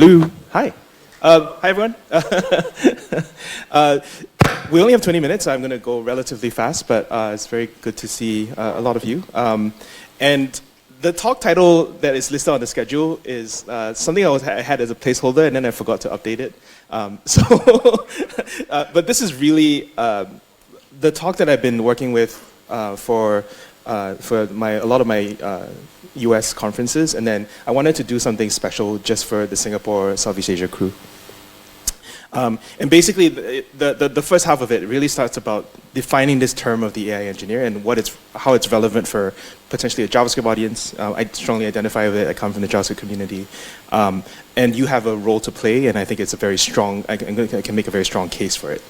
Hello. Hi. Hi, everyone. We only have 20 minutes, so I'm going to go relatively fast, but it's very good to see a lot of you. And the talk title that is listed on the schedule is something I had as a placeholder, and then I forgot to update it. But this is really the talk that I've been working with for a lot of my US conferences, and then I wanted to do something special just for the Singapore Southeast Asia crew. And basically, the first half of it really starts about defining this term of the AI engineer and how it's relevant for potentially a JavaScript audience. I strongly identify with it. I come from the JavaScript community. And you have a role to play, and I think it's a very strong, I can make a very strong case for it.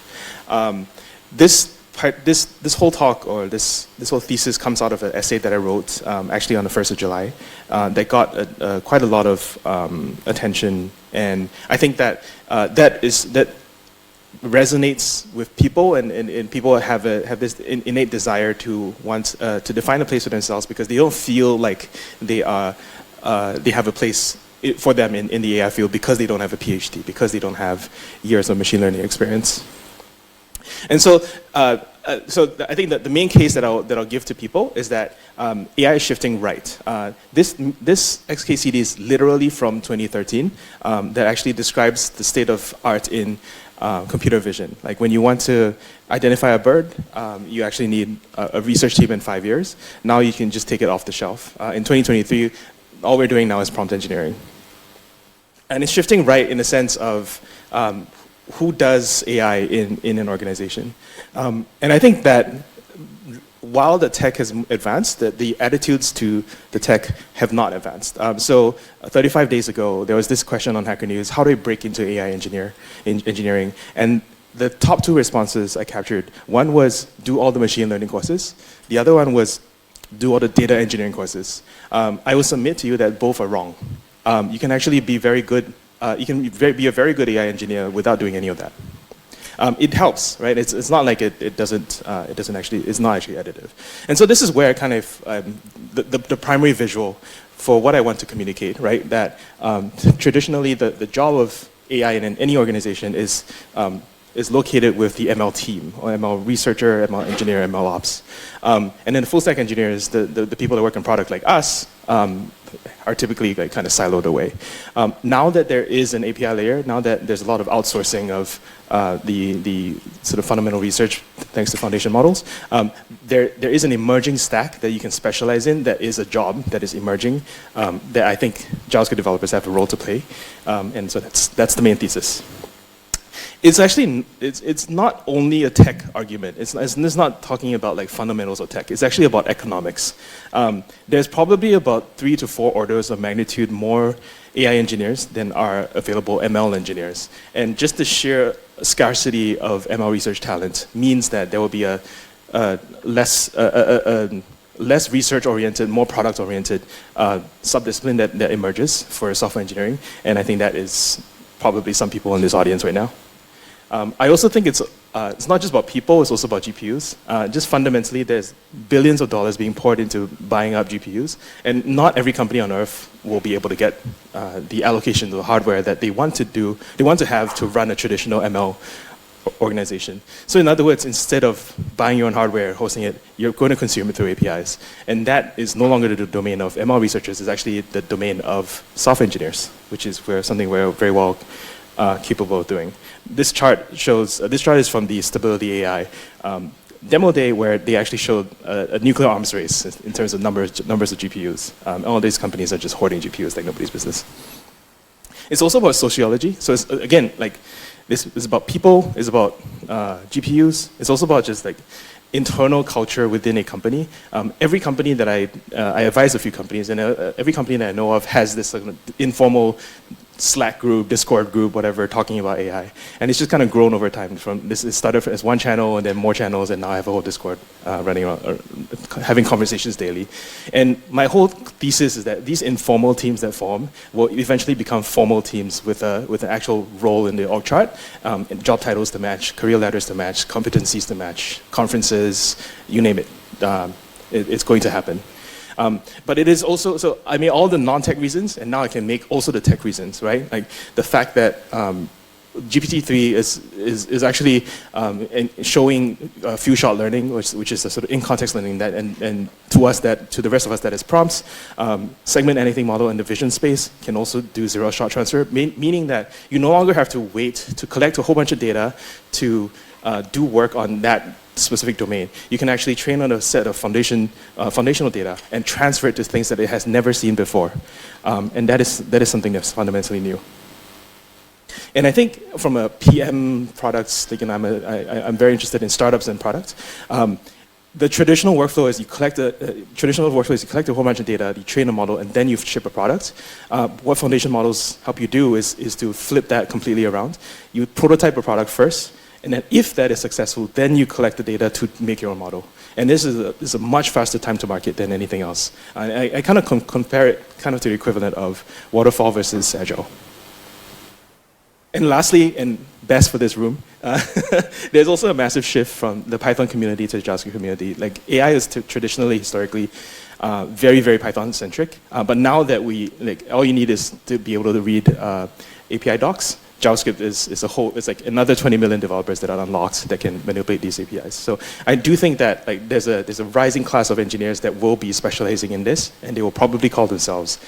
This whole talk, or this whole thesis, comes out of an essay that I wrote actually on the 1st of July that got quite a lot of attention, and I think that that resonates with people, and people have this innate desire to want to define a place for themselves because they don't feel like they have a place for them in the AI field because they don't have a PhD, because they don't have years of machine learning experience. And so I think that the main case that I'll give to people is that AI is shifting right. This XKCD is literally from 2013 that actually describes the state of art in computer vision. Like when you want to identify a bird, you actually need a research team in 5 years. Now you can just take it off the shelf. In 2023, all we're doing now is prompt engineering. And it's shifting right in the sense of who does AI in an organization. And I think that while the tech has advanced, the attitudes to the tech have not advanced. So 35 days ago, there was this question on Hacker News: how do I break into AI engineering? And the top 2 responses I captured, one was do all the machine learning courses. The other one was do all the data engineering courses. I will submit to you that both are wrong. You can actually be very good. You can be a very good AI engineer without doing any of that. It helps, right? It's not like it's not actually additive. And so this is where kind of the primary visual for what I want to communicate, right? That traditionally the job of AI in any organization is located with the ML team, or ML researcher, ML engineer, ML ops. And then the full stack engineers, the people that work in product like us, are typically like kind of siloed away. Now that there is an API layer, now that there's a lot of outsourcing of the sort of fundamental research thanks to foundation models, there is an emerging stack that you can specialize in that is a job that is emerging that I think JavaScript developers have a role to play. And so that's the main thesis. It's actually, it's not only a tech argument. It's not talking about like fundamentals of tech. It's actually about economics. There's probably about 3 to 4 orders of magnitude more AI engineers than are available ML engineers. And just the sheer scarcity of ML research talent means that there will be a less research-oriented, more product-oriented subdiscipline that emerges for software engineering. And I think that is probably some people in this audience right now. I also think it's not just about people, it's also about GPUs. Just fundamentally, there's billions of dollars being poured into buying up GPUs, and not every company on earth will be able to get the allocation of the hardware that they want to have to run a traditional ML organization. So in other words, instead of buying your own hardware, hosting it, you're going to consume it through APIs. And that is no longer the domain of ML researchers, it's actually the domain of software engineers, which is something we're very well capable of doing. This chart is from the Stability AI demo day, where they actually showed a nuclear arms race in terms of numbers of GPUs. All these companies are just hoarding GPUs like nobody's business. It's also about sociology. So it's, again, like this is about people, it's about GPUs. It's also about just like internal culture within a company. Every company that I advise a few companies, and every company that I know of has this informal Slack group, Discord group, whatever, talking about AI. And it's just kind of grown over time. It started as one channel and then more channels, and now I have a whole Discord running around, having conversations daily. And my whole thesis is that these informal teams that form will eventually become formal teams with an actual role in the org chart, and job titles to match, career ladders to match, competencies to match, conferences, you name it. It's going to happen. But it is also, so I made all the non-tech reasons, and now I can make also the tech reasons, right? Like the fact that GPT-3 is actually showing few-shot learning, which is a sort of in-context learning that, and to the rest of us, that is prompts. Segment anything model in the vision space can also do zero-shot transfer, meaning that you no longer have to wait to collect a whole bunch of data to do work on that specific domain. You can actually train on a set of foundational data and transfer it to things that it has never seen before. And that is something that's fundamentally new. And I think from a PM products, like, I'm very interested in startups and products. The traditional workflow is you collect a whole bunch of data, you train a model, and then you ship a product. What foundation models help you do is to flip that completely around. You prototype a product first, and then if that is successful, then you collect the data to make your own model. And this is a much faster time to market than anything else. I kind of compare it kind of to the equivalent of waterfall versus agile. And lastly, and best for this room, there's also a massive shift from the Python community to the JavaScript community. Like AI is traditionally, historically, very, very Python-centric. But now that all you need is to be able to read API docs. JavaScript is a whole, it's like another 20 million developers that are unlocked that can manipulate these APIs. So I do think that there's a rising class of engineers that will be specializing in this, and they will probably call themselves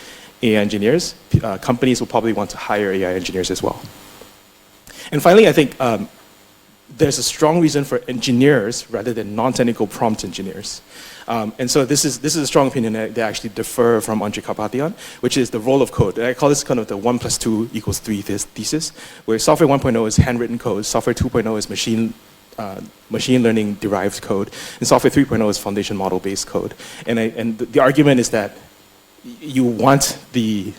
AI engineers. Companies will probably want to hire AI engineers as well. And finally, I think there's a strong reason for engineers rather than non-technical prompt engineers. And so this is a strong opinion that actually differ from Andrej Karpathy, which is the role of code. And I call this kind of the 1 + 2 = 3 thesis, where software 1.0 is handwritten code, software 2.0 is machine learning derived code, and software 3.0 is foundation model based code. And the argument is that you want the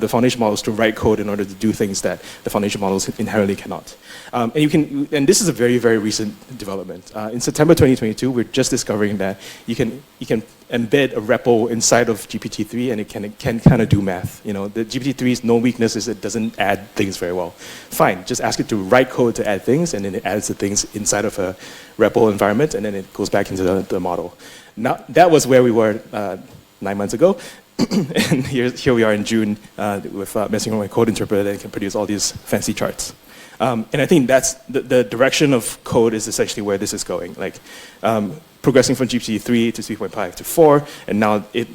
foundation models to write code in order to do things that the foundation models inherently cannot. And this is a very, very recent development. In September 2022, we're just discovering that you can embed a REPL inside of GPT-3, and it can kind of do math. You know, the GPT-3's no weakness is it doesn't add things very well. Fine, just ask it to write code to add things, and then it adds the things inside of a REPL environment, and then it goes back into the model. Now, that was where we were 9 months ago. And here we are in June with messing around with code interpreter that can produce all these fancy charts. And I think that's the direction of code is essentially where this is going. Like progressing from GPT-3 to 3.5 to 4, and now it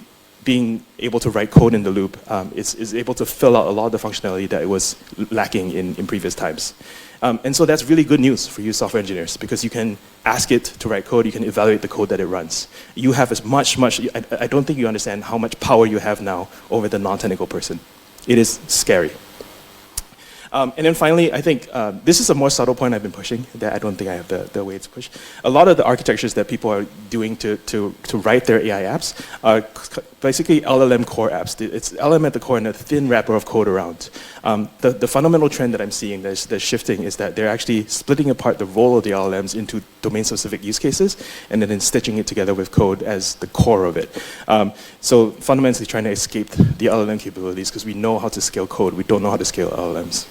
being able to write code in the loop is able to fill out a lot of the functionality that it was lacking in previous times. And so that's really good news for you software engineers, because you can ask it to write code, you can evaluate the code that it runs. You have as much, I don't think you understand how much power you have now over the non-technical person. It is scary. And then finally, I think this is a more subtle point I've been pushing that I don't think I have the way to push. A lot of the architectures that people are doing to write their AI apps are basically LLM core apps. It's LLM at the core and a thin wrapper of code around. The fundamental trend that I'm seeing that's shifting is that they're actually splitting apart the role of the LLMs into domain-specific use cases and then stitching it together with code as the core of it. So fundamentally trying to escape the LLM capabilities because we know how to scale code, we don't know how to scale LLMs.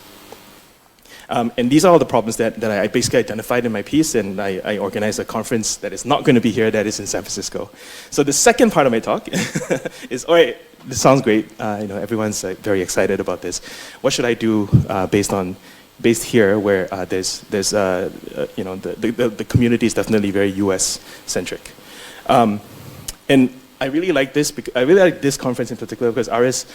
And these are all the problems that I basically identified in my piece, and I organized a conference that is not going to be here, that is in San Francisco. So the second part of my talk is, all right, this sounds great. Everyone's very excited about this. What should I do based here, where the community is definitely very US-centric. And I really like this. I really like this conference in particular because Aris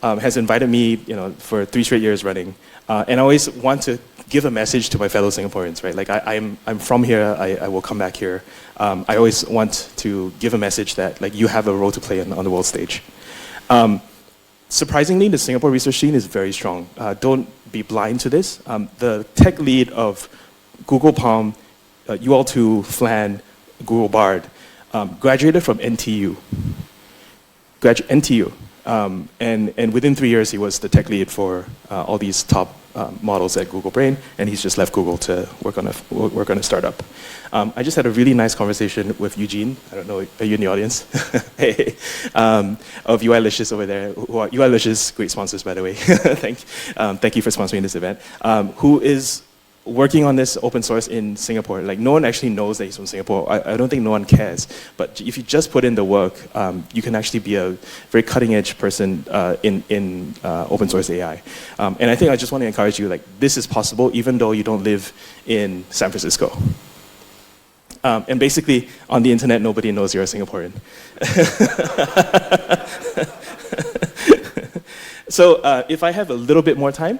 has invited me, for 3 straight years running, and I always want to give a message to my fellow Singaporeans, right? Like I'm from here, I will come back here. I always want to give a message that you have a role to play on the world stage. Surprisingly, the Singapore research scene is very strong. Don't be blind to this. The tech lead of Google Palm, UL2, Flan, Google Bard, graduated from NTU. NTU. And within 3 years, he was the tech lead for all these top models at Google Brain, and he's just left Google to work on a startup. I just had a really nice conversation with Eugene. I don't know, are you in the audience? Hey, of UILicious over there. UILicious, great sponsors, by the way. Thank you for sponsoring this event. Who is working on this open source in Singapore. Like no one actually knows that he's from Singapore. I don't think no one cares. But if you just put in the work, you can actually be a very cutting edge person in open source AI. And I think I just want to encourage you, like this is possible even though you don't live in San Francisco. And basically, on the internet, nobody knows you're a Singaporean. So if I have a little bit more time,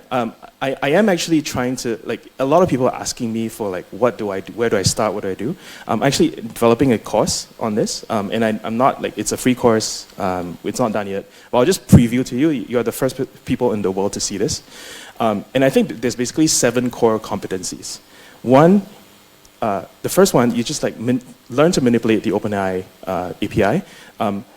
I am actually trying to, like, a lot of people are asking me for, like, what do I do, where do I start, what do I do? I'm actually developing a course on this, and I'm not, like, it's a free course, it's not done yet, but I'll just preview to you, you're the first people in the world to see this. And I think there's basically 7 core competencies. One, the first one, you just like learn to manipulate the OpenAI API.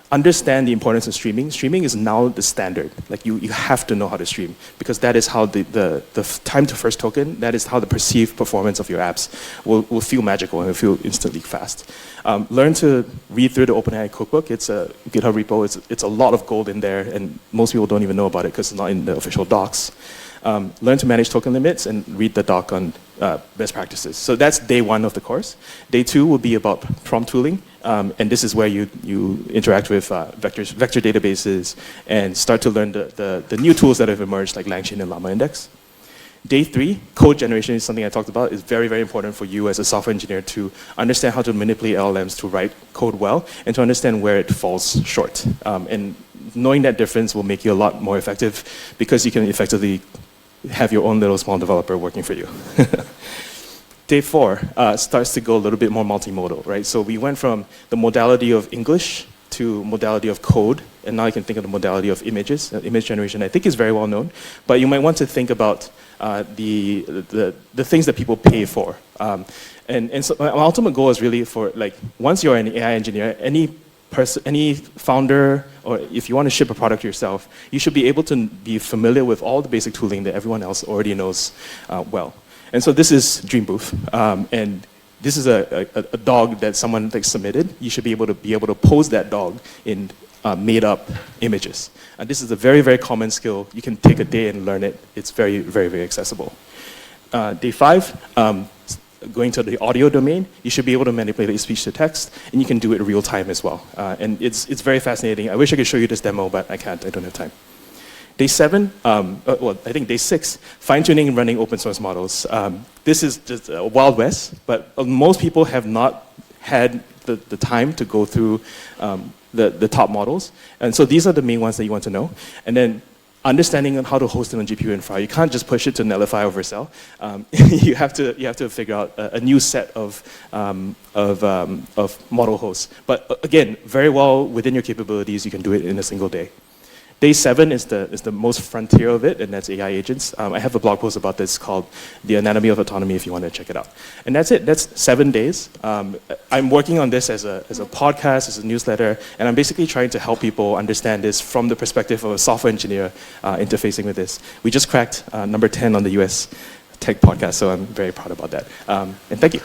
Understand the importance of streaming. Streaming is now the standard. Like you have to know how to stream because that is how the time to first token, that is how the perceived performance of your apps will feel magical and will feel instantly fast. Learn to read through the OpenAI cookbook. It's a GitHub repo. It's a lot of gold in there, and most people don't even know about it because it's not in the official docs. Learn to manage token limits and read the doc on best practices. So that's day 1 of the course. Day 2 will be about prompt tooling, and this is where you interact with vector databases and start to learn the new tools that have emerged like LangChain and Llama Index. Day 3, code generation is something I talked about. It's very, very important for you as a software engineer to understand how to manipulate LLMs to write code well and to understand where it falls short. And knowing that difference will make you a lot more effective because you can effectively have your own little small developer working for you. Day 4 starts to go a little bit more multimodal, right? So we went from the modality of English to modality of code, and now you can think of the modality of images. Image generation, I think, is very well known, but you might want to think about the things that people pay for. And so my ultimate goal is really for, like, once you're an AI engineer, any founder, or if you want to ship a product yourself, you should be able to be familiar with all the basic tooling that everyone else already knows well. And so this is Dream Booth, and this is a dog that someone like submitted. You should be able to pose that dog in made-up images. And this is a very, very common skill. You can take a day and learn it. It's very, very, very accessible. Day 5. Going to the audio domain, you should be able to manipulate speech to text, and you can do it real time as well. And it's very fascinating. I wish I could show you this demo, but I can't. I don't have time. Day 7, well, I think day 6, fine-tuning and running open source models. This is just a Wild West, but most people have not had the time to go through the top models. And so these are the main ones that you want to know. And then understanding on how to host it on GPU infra. You can't just push it to Netlify or Vercel. You have to figure out a new set of model hosts. But again, very well within your capabilities, you can do it in a single day. Day 7 is the most frontier of it, and that's AI agents. I have a blog post about this called The Anatomy of Autonomy if you want to check it out. And that's it. That's 7 days. I'm working on this as a podcast, as a newsletter, and I'm basically trying to help people understand this from the perspective of a software engineer interfacing with this. We just cracked number 10 on the US Tech Podcast, so I'm very proud about that. And thank you.